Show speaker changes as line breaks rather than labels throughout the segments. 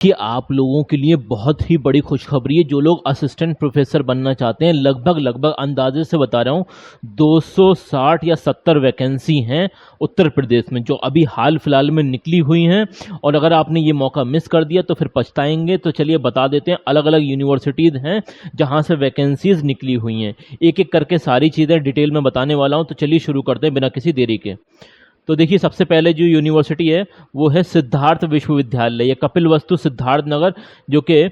कि आप लोगों के लिए बहुत ही बड़ी खुशखबरी है। जो लोग असिस्टेंट प्रोफेसर बनना चाहते हैं, लगभग अंदाजे से बता रहा हूँ 260 या 70 वैकेंसी हैं उत्तर प्रदेश में, जो अभी हाल फिलहाल में निकली हुई हैं। और अगर आपने ये मौका मिस कर दिया तो फिर पछताएंगे। तो चलिए बता देते हैं, अलग अलग यूनिवर्सिटीज़ हैं जहाँ से वैकेंसीज निकली हुई हैं। एक एक करके सारी चीज़ें डिटेल में बताने वाला हूँ। तो चलिए शुरू करते हैं बिना किसी देरी के। तो देखिए, सबसे पहले जो यूनिवर्सिटी है वो है सिद्धार्थ विश्वविद्यालय। ये कपिलवस्तु सिद्धार्थ नगर, जो कि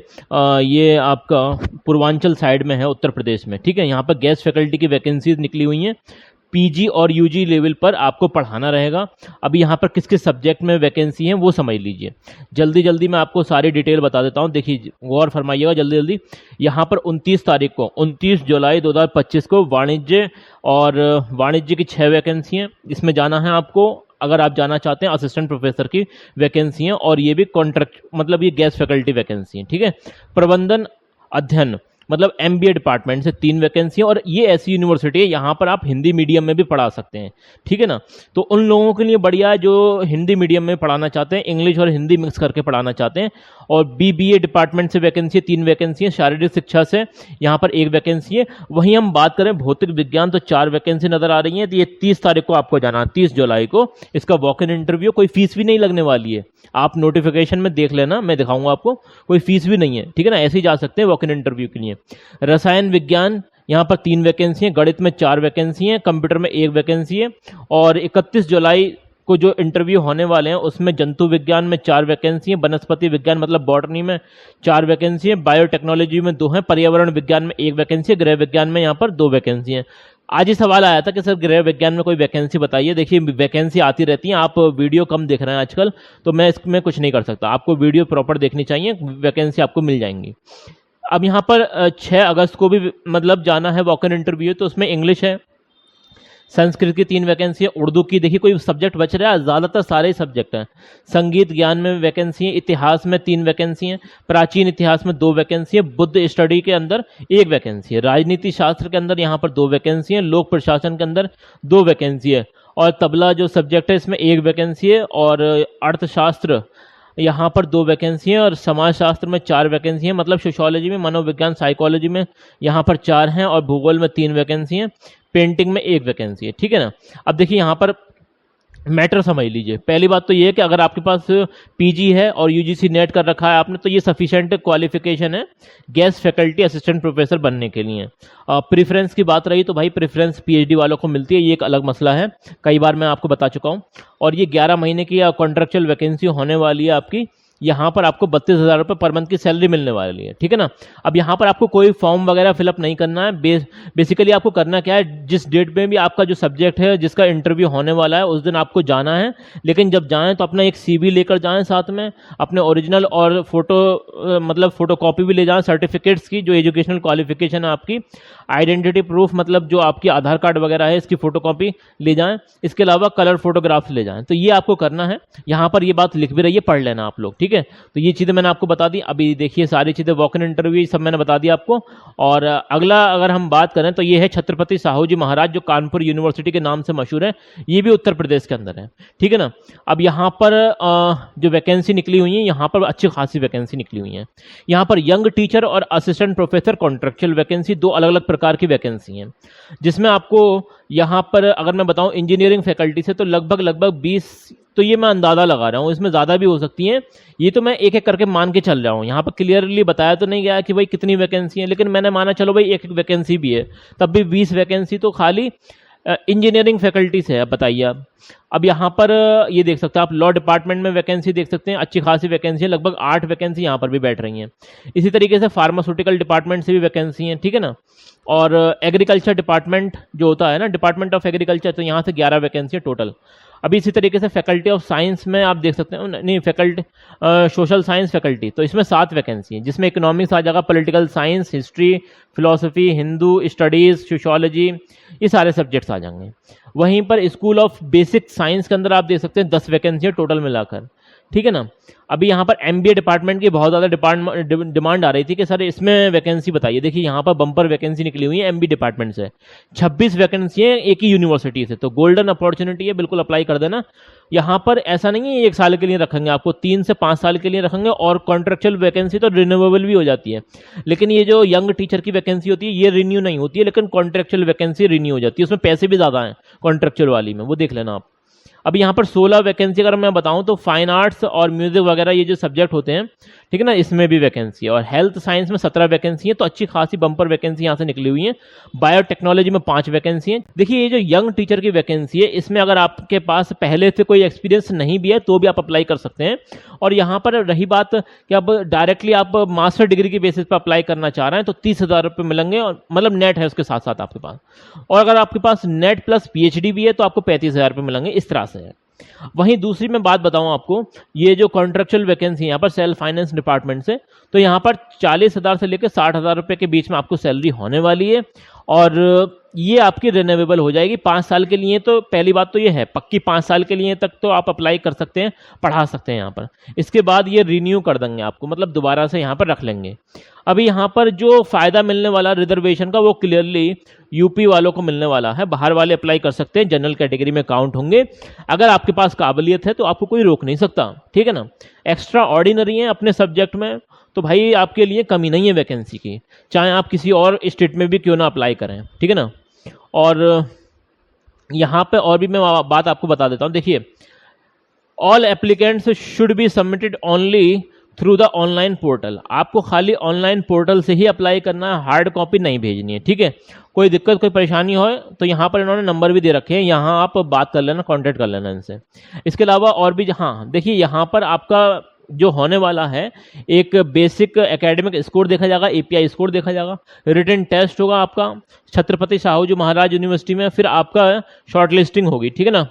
ये आपका पूर्वांचल साइड में है उत्तर प्रदेश में। ठीक है, यहाँ पर गेस्ट फैकल्टी की वैकेंसीज निकली हुई हैं। पीजी और यूजी लेवल पर आपको पढ़ाना रहेगा। अभी यहाँ पर किस किस सब्जेक्ट में वैकेंसी है वो समझ लीजिए। जल्दी जल्दी मैं आपको सारी डिटेल बता देता हूँ। देखिए, गौर फरमाइएगा जल्दी जल्दी। यहाँ पर 29 तारीख को 29 जुलाई 2025 को वाणिज्य की 6 वैकेंसी हैं। इसमें जाना है आपको, अगर आप जाना चाहते हैं। असिस्टेंट प्रोफेसर की वैकेंसी हैं और ये भी कॉन्ट्रैक्ट, मतलब ये गेस्ट फैकल्टी वैकेंसी है। ठीक है, प्रबंधन अध्ययन मतलब एमबीए डिपार्टमेंट से 3 वैकेंसी है। और ये ऐसी यूनिवर्सिटी है यहाँ पर आप हिंदी मीडियम में भी पढ़ा सकते हैं। ठीक है ना, तो उन लोगों के लिए बढ़िया है जो हिंदी मीडियम में पढ़ाना चाहते हैं, इंग्लिश और हिंदी मिक्स करके पढ़ाना चाहते हैं। और बीबीए डिपार्टमेंट से वैकेंसी 3 वैकेंसी है। शारीरिक शिक्षा से यहाँ पर 1 वैकेंसी है। वहीं हम बात करें भौतिक विज्ञान तो 4 वैकेंसी नजर आ रही है। तो ये 30 तारीख को आपको जाना है, 30 जुलाई को। इसका वॉक इन इंटरव्यू, कोई फीस भी नहीं लगने वाली है। आप नोटिफिकेशन में देख लेना, मैं दिखाऊंगा आपको, कोई फीस भी नहीं है। ठीक है ना, ऐसे ही जा सकते हैं वॉक इन इंटरव्यू के लिए। रसायन विज्ञान यहाँ पर 3 वैकेंसी है। गणित में 4 वैकेंसी है। कंप्यूटर में 1 वैकेंसी है। और 31 जुलाई को जो इंटरव्यू होने वाले हैं उसमें जंतु विज्ञान में 4 वैकेंसी है। वनस्पति विज्ञान मतलब बॉटनी में 4 वैकेंसी है। बायोटेक्नोलॉजी में 2 है। पर्यावरण विज्ञान में 1 वैकेंसी है। गृह विज्ञान में यहाँ पर 2 वैकेंसी है। आज ही सवाल आया था कि सर गृह विज्ञान में कोई वैकेंसी बताइए। देखिए, वैकेंसी आती रहती है, आप वीडियो कम देख रहे हैं आजकल, तो मैं इसमें कुछ नहीं कर सकता। आपको वीडियो प्रॉपर देखनी चाहिए, वैकेंसी आपको मिल जाएंगी। अब यहाँ पर 6 अगस्त को भी मतलब जाना है वॉक इन इंटरव्यू। तो उसमें इंग्लिश है, संस्कृत की 3 वैकेंसी है। उर्दू की, देखिए कोई सब्जेक्ट बच रहा है, ज़्यादातर सारे सब्जेक्ट हैं। संगीत ज्ञान में वैकेंसी है। इतिहास में 3 वैकेंसी हैं। प्राचीन इतिहास में 2 वैकेंसी है। बुद्ध स्टडी के अंदर 1 वैकेंसी है। राजनीति शास्त्र के अंदर यहाँ पर 2 वैकेंसी है। लोक प्रशासन के अंदर 2 वैकेंसी है। और तबला जो सब्जेक्ट है इसमें 1 वैकेंसी है। और अर्थशास्त्र यहाँ पर 2 वैकेंसी हैं। और समाजशास्त्र में 4 वैकेंसी हैं। मतलब सोशियोलॉजी में, मनोविज्ञान, साइकोलॉजी में यहाँ पर 4 हैं। और भूगोल में 3 वैकेंसी हैं। पेंटिंग में 1 वैकेंसी है। ठीक है ना, अब देखिए यहाँ पर मैटर समझ लीजिए। पहली बात तो ये है कि अगर आपके पास पीजी है और यूजीसी नेट कर रखा है आपने, तो ये सफिशिएंट क्वालिफिकेशन है गेस्ट फैकल्टी असिस्टेंट प्रोफेसर बनने के लिए। प्रेफरेंस की बात रही तो भाई प्रेफरेंस पीएचडी वालों को मिलती है, ये एक अलग मसला है, कई बार मैं आपको बता चुका हूँ। और ये 11 महीने की कॉन्ट्रेक्चुअल वैकेंसी होने वाली है आपकी। यहाँ पर आपको 32,000 रुपये पर मंथ की सैलरी मिलने वाली है। ठीक है ना, अब यहाँ पर आपको कोई फॉर्म वगैरह फिलअप नहीं करना है। बेसिकली आपको करना क्या है, जिस डेट में भी आपका जो सब्जेक्ट है जिसका इंटरव्यू होने वाला है उस दिन आपको जाना है। लेकिन जब जाएं तो अपना एक सीवी लेकर जाएं, साथ में अपने ओरिजिनल और फोटो मतलब फोटोकॉपी भी ले जाएं सर्टिफिकेट्स की, जो एजुकेशनल क्वालिफिकेशन है आपकी। आइडेंटिटी प्रूफ मतलब जो आपकी आधार कार्ड वगैरह है इसकी फोटोकॉपी ले जाएं। इसके अलावा कलर फोटोग्राफ्स ले जाएं। तो ये आपको करना है। यहाँ पर ये बात लिख भी रही है, पढ़ लेना आप लोग। ठीक है, तो ये चीज़ें मैंने आपको बता दी। अभी देखिए सारी चीज़ें वॉक इन इंटरव्यू सब मैंने बता दिया आपको। और अगला अगर हम बात करें तो ये है छत्रपति साहू जी महाराज, जो कानपुर यूनिवर्सिटी के नाम से मशहूर है। ये भी उत्तर प्रदेश के अंदर है। ठीक है ना, अब यहाँ पर जो वैकेंसी निकली हुई है, यहाँ पर अच्छी खासी वैकेंसी निकली हुई है। यहाँ पर यंग टीचर और असिस्टेंट प्रोफेसर कॉन्ट्रेक्चुअल वैकेंसी 2 अलग अलग प्रकार की वैकेंसी हैं। जिसमें आपको यहाँ पर अगर मैं बताऊँ इंजीनियरिंग फैकल्टी से तो लगभग 20, तो ये मैं अंदाज़ा लगा रहा हूँ, इसमें ज़्यादा भी हो सकती हैं। ये तो मैं एक एक करके मान के चल रहा हूँ। यहाँ पर क्लियरली बताया तो नहीं गया कि भाई कितनी वैकेंसी है, लेकिन मैंने माना चलो भाई एक वैकेंसी भी है, तब भी 20 वैकेंसी तो खाली इंजीनियरिंग फैकल्टी से है। बताइए अब यहाँ पर ये देख सकते हैं आप, लॉ डिपार्टमेंट में वैकेंसी देख सकते हैं, अच्छी खासी वैकेंसी है, लगभग 8 वैकेंसी यहाँ पर भी बैठ रही हैं। इसी तरीके से फार्मास्यूटिकल डिपार्टमेंट से भी वैकेंसी हैं। ठीक है ना, और एग्रीकल्चर डिपार्टमेंट जो होता है ना, डिपार्टमेंट ऑफ एग्रीकल्चर, तो यहाँ से 11 वैकेंसी है टोटल। अभी इसी तरीके से फैकल्टी ऑफ साइंस में आप देख सकते हैं, नहीं फैकल्टी सोशल साइंस फैकल्टी, तो इसमें 7 वैकेंसी है। जिसमें इकोनॉमिक्स आ जाएगा, political science, history, philosophy, Hindu studies, sociology, ये सारे सब्जेक्ट्स आ जाएंगे। वहीं पर स्कूल ऑफ बेसिक साइंस के अंदर आप देख सकते हैं 10 वैकेंसी है टोटल मिलाकर। ठीक है ना। अभी यहाँ पर एमबीए डिपार्टमेंट की बहुत ज़्यादा डिमांड आ रही थी कि सर इसमें वैकेंसी बताइए। देखिए यहाँ पर बम्पर वैकेंसी निकली हुई है एमबीए डिपार्टमेंट से, 26 वैकेंसी है एक ही यूनिवर्सिटी से, तो गोल्डन अपॉर्चुनिटी है, बिल्कुल अप्लाई कर देना। यहाँ पर ऐसा नहीं है 1 साल के लिए रखेंगे आपको, 3 से 5 साल के लिए रखेंगे, और कॉन्ट्रेक्चुअल वैकेंसी तो रिन्यूएबल भी हो जाती है। लेकिन ये जो यंग टीचर की वैकेंसी होती है ये रिन्यू नहीं होती है, लेकिन कॉन्ट्रेक्चुअल वैकेंसी रिन्यू हो जाती है, उसमें पैसे भी ज़्यादा हैं कॉन्ट्रेक्चुअल वाली में, वो देख लेना आप। अब यहाँ पर 16 वैकेंसी अगर मैं बताऊं तो फाइन आर्ट्स और म्यूजिक वगैरह ये जो सब्जेक्ट होते हैं, ठीक है ना, इसमें भी वैकेंसी है। और हेल्थ साइंस में 17 वैकेंसी है, तो अच्छी खासी बम्पर वैकेंसी यहाँ से निकली हुई है। बायोटेक्नोलॉजी में 5 वैकेंसी है। देखिए ये जो यंग टीचर की वैकेंसी है, इसमें अगर आपके पास पहले से कोई एक्सपीरियंस नहीं भी है तो भी आप अप्लाई कर सकते हैं। और यहाँ पर रही बात कि अब डायरेक्टली आप मास्टर डिग्री की बेसिस पर अप्लाई करना चाह रहे हैं तो 30,000 रुपये मिलेंगे, और मतलब नेट है उसके साथ साथ आपके पास। और अगर आपके पास नेट प्लस पीएचडी भी है तो आपको 35,000 रुपये मिलेंगे, इस तरह से है। वहीं दूसरी मैं बात बताऊं आपको, ये जो कॉन्ट्रेक्चुअल वैकेंसी है यहाँ पर सेल्फ फाइनेंस डिपार्टमेंट से, तो यहाँ पर 40,000 से लेकर 60,000 रुपये के बीच में आपको सैलरी होने वाली है। और ये आपकी रिन्यूएबल हो जाएगी 5 साल के लिए। तो पहली बात तो ये है पक्की 5 साल के लिए तक तो आप अप्लाई कर सकते हैं, पढ़ा सकते हैं यहाँ पर। इसके बाद ये रिन्यू कर देंगे आपको, मतलब दोबारा से यहाँ पर रख लेंगे। अभी यहाँ पर जो फ़ायदा मिलने वाला रिजर्वेशन का वो क्लियरली यूपी वालों को मिलने वाला है, बाहर वाले अप्लाई कर सकते हैं, जनरल कैटेगरी में काउंट होंगे। अगर आपके पास काबिलियत है तो आपको कोई रोक नहीं सकता, ठीक है ना। एक्स्ट्रा ऑर्डिनरी है अपने सब्जेक्ट में तो भाई आपके लिए कमी नहीं है वैकेंसी की, चाहे आप किसी और स्टेट में भी क्यों ना अप्लाई करें, ठीक है ना। और यहाँ पे और भी मैं बात आपको बता देता हूँ। देखिए all applicants should be submitted only through the online portal. आपको खाली ऑनलाइन पोर्टल से ही अप्लाई करना है, हार्ड कॉपी नहीं भेजनी है, ठीक है। कोई दिक्कत कोई परेशानी हो तो यहाँ पर इन्होंने नंबर भी दे रखे हैं, यहाँ आप बात कर लेना, कॉन्टेक्ट कर लेना इनसे। इसके अलावा और भी, हाँ देखिए यहाँ पर आपका जो होने वाला है, एक बेसिक एकेडमिक स्कोर देखा जाएगा, एपीआई स्कोर देखा जाएगा, रिटन टेस्ट होगा आपका छत्रपति शाहू जी महाराज यूनिवर्सिटी में, फिर आपका शॉर्ट लिस्टिंग होगी, ठीक है ना।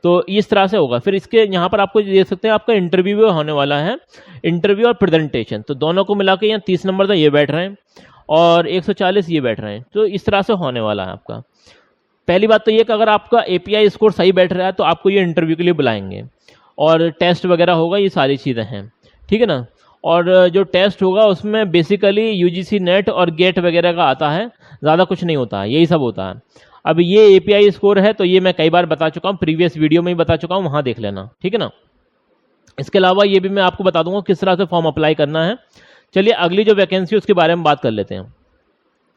तो इस तरह से होगा। फिर इसके यहाँ पर आपको देख सकते हैं आपका इंटरव्यू भी होने वाला है, इंटरव्यू और प्रेजेंटेशन, तो दोनों को मिला के यहाँ 30 नंबर तो ये बैठ रहे हैं और 140 ये बैठ रहे हैं, तो इस तरह से होने वाला है आपका। पहली बात तो ये कि अगर आपका एपीआई स्कोर सही बैठ रहा है तो आपको ये इंटरव्यू के लिए बुलाएंगे, और टेस्ट वगैरह होगा, ये सारी चीज़ें हैं, ठीक है ना। और जो टेस्ट होगा उसमें बेसिकली यूजीसी नेट और गेट वगैरह का आता है, ज़्यादा कुछ नहीं होता है, यही सब होता है। अब ये एपीआई स्कोर है तो ये मैं कई बार बता चुका हूँ, प्रीवियस वीडियो में ही बता चुका हूँ, वहाँ देख लेना, ठीक है ना। इसके अलावा ये भी मैं आपको बता दूंगा किस तरह से फॉर्म अप्लाई करना है। चलिए अगली जो वैकेंसी उसके बारे में बात कर लेते हैं।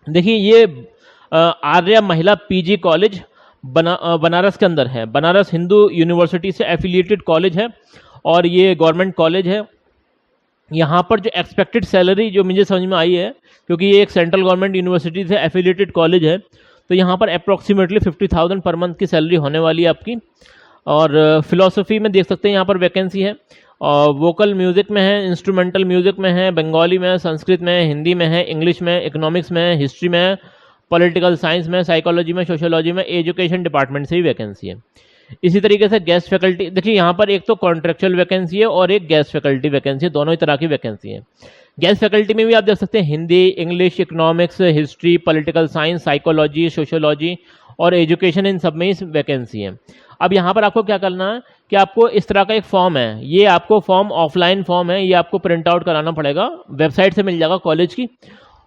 देखिए ये आर्या महिला पीजी कॉलेज बनारस के अंदर है, बनारस हिंदू यूनिवर्सिटी से एफिलिएटेड कॉलेज है और ये गवर्नमेंट कॉलेज है। यहाँ पर जो एक्सपेक्टेड सैलरी जो मुझे समझ में आई है, क्योंकि ये एक सेंट्रल गवर्नमेंट यूनिवर्सिटी से एफिलिएटेड कॉलेज है, तो यहाँ पर अप्रॉक्सीमेटली 50,000 पर मंथ की सैलरी होने वाली है आपकी। और फिलॉसफी में देख सकते हैं यहाँ पर वैकेंसी है, और वोकल म्यूज़िक में है, इंस्ट्रूमेंटल म्यूज़िक में है, बंगाली में है, संस्कृत में है, हिंदी में है, इंग्लिश में, इकोनॉमिक्स में, हिस्ट्री में, पॉलिटिकल साइंस में, साइकोलॉजी में, सोशियोलॉजी में, एजुकेशन डिपार्टमेंट से भी वैकेंसी है। इसी तरीके से गेस्ट फैकल्टी, देखिए यहाँ पर एक तो कॉन्ट्रेक्चुअल वैकेंसी है और एक गेस्ट फैकल्टी वैकेंसी है, दोनों ही तरह की वैकेंसी है। गेस्ट फैकल्टी में भी आप देख सकते हैं Hindi, English, economics, history, political science, psychology, sociology और एजुकेशन, इन सब में ही वैकेंसी है। अब यहाँ पर आपको क्या करना है कि आपको इस तरह का एक फॉर्म है, ये आपको फॉर्म ऑफलाइन फॉर्म है, ये आपको प्रिंट आउट कराना पड़ेगा, वेबसाइट से मिल जाएगा कॉलेज की,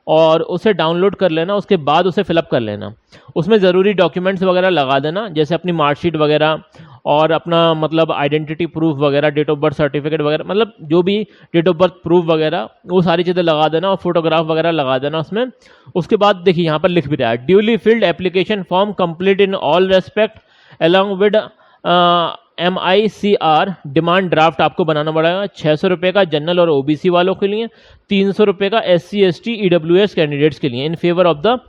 और उसे डाउनलोड कर लेना, उसके बाद उसे फिलअप कर लेना। उसमें ज़रूरी डॉक्यूमेंट्स वगैरह लगा देना, जैसे अपनी मार्कशीट वगैरह और अपना मतलब आइडेंटिटी प्रूफ वगैरह, डेट ऑफ बर्थ सर्टिफिकेट वगैरह, मतलब जो भी डेट ऑफ बर्थ प्रूफ वगैरह, वो सारी चीज़ें लगा देना और फोटोग्राफ वगैरह लगा देना उसमें। उसके बाद देखिए यहाँ पर लिख भी रहा है, duly field application form complete in all respect along with MICR demand draft आपको बनाना पड़ेगा। 600 रुपये का जनरल और ओबीसी वालों के लिए, 300 रुपये का SC ST EWS कैंडिडेट्स के लिए, in favour of the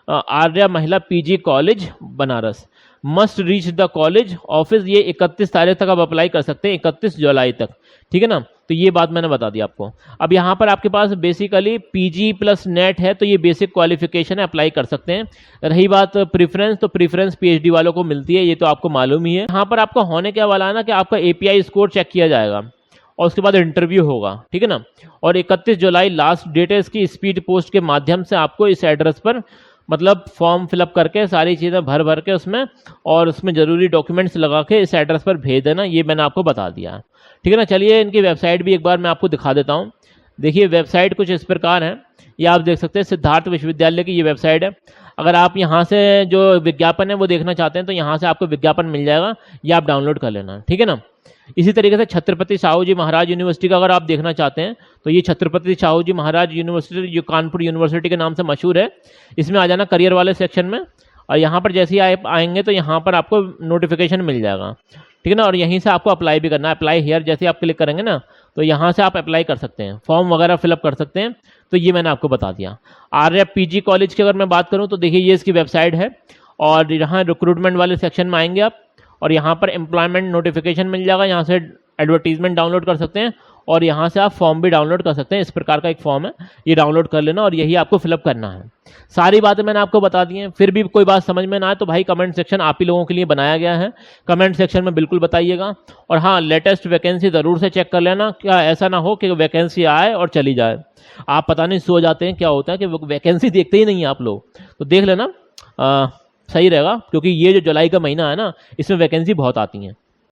Arya Mahila PG college Banaras. Must reach the college office, ये 31 तारीख तक आप अप्लाई कर सकते हैं, 31 जुलाई तक, ठीक है ना। तो ये बात मैंने बता दी आपको। अब यहाँ पर आपके पास बेसिकली पीजी प्लस नेट है, तो ये बेसिक क्वालिफिकेशन है, अप्लाई कर सकते हैं। रही बात प्रेफरेंस, तो प्रेफरेंस पीएचडी वालों को मिलती है, ये तो आपको मालूम ही है। यहाँ पर आपका होने क्या वाला है ना कि आपका एपीआई स्कोर चेक किया जाएगा और उसके बाद इंटरव्यू होगा, ठीक है ना। और 31 जुलाई लास्ट डेट है इसकी। स्पीड पोस्ट के माध्यम से आपको इस एड्रेस पर मतलब फॉर्म फिलअप करके सारी चीज़ें भर भर के उसमें, और उसमें ज़रूरी डॉक्यूमेंट्स लगा के इस एड्रेस पर भेज देना। ये मैंने आपको बता दिया है, ठीक है ना। चलिए इनकी वेबसाइट भी एक बार मैं आपको दिखा देता हूँ। देखिए वेबसाइट कुछ इस प्रकार है, ये आप देख सकते हैं सिद्धार्थ विश्वविद्यालय की ये वेबसाइट है। अगर आप यहाँ से जो विज्ञापन है वो देखना चाहते हैं तो यहाँ से आपको विज्ञापन मिल जाएगा, ये आप डाउनलोड कर लेना, ठीक है ना। इसी तरीके से छत्रपति साहू जी महाराज यूनिवर्सिटी का अगर आप देखना चाहते हैं तो ये छत्रपति साहू जी महाराज यूनिवर्सिटी जो कानपुर यूनिवर्सिटी के नाम से मशहूर है, इसमें आ जाना करियर वाले सेक्शन में, और यहाँ पर जैसे ही आप आएंगे तो यहाँ पर आपको नोटिफिकेशन मिल जाएगा, ठीक है ना। और यहीं से आपको अप्लाई भी करना है, अप्लाई हियर जैसे आप क्लिक करेंगे ना तो यहाँ से आप अप्लाई कर सकते हैं, फॉर्म वगैरह फिलअप कर सकते हैं। तो ये मैंने आपको बता दिया। आर्य पीजी कॉलेज की अगर मैं बात करूँ तो देखिए ये इसकी वेबसाइट है, और यहाँ रिक्रूटमेंट वाले सेक्शन में आएंगे आप, और यहाँ पर एम्प्लॉयमेंट नोटिफिकेशन मिल जाएगा, यहाँ से एडवर्टीजमेंट डाउनलोड कर सकते हैं, और यहाँ से आप फॉर्म भी डाउनलोड कर सकते हैं। इस प्रकार का एक फॉर्म है, ये डाउनलोड कर लेना और यही आपको फिलअप करना है। सारी बातें मैंने आपको बता दी हैं। फिर भी कोई बात समझ में ना आए तो भाई कमेंट सेक्शन आप ही लोगों के लिए बनाया गया है, कमेंट सेक्शन में बिल्कुल बताइएगा। और हाँ, लेटेस्ट वैकेंसी ज़रूर से चेक कर लेना, क्या ऐसा ना हो कि वैकेंसी आए और चली जाए। आप पता नहीं सो जाते हैं, क्या होता है कि वैकेंसी देखते ही नहीं है आप लोग, तो देख लेना सही रहेगा, क्योंकि ये जो जुलाई का महीना है ना, इसमें वैकेंसी बहुत आती हैं।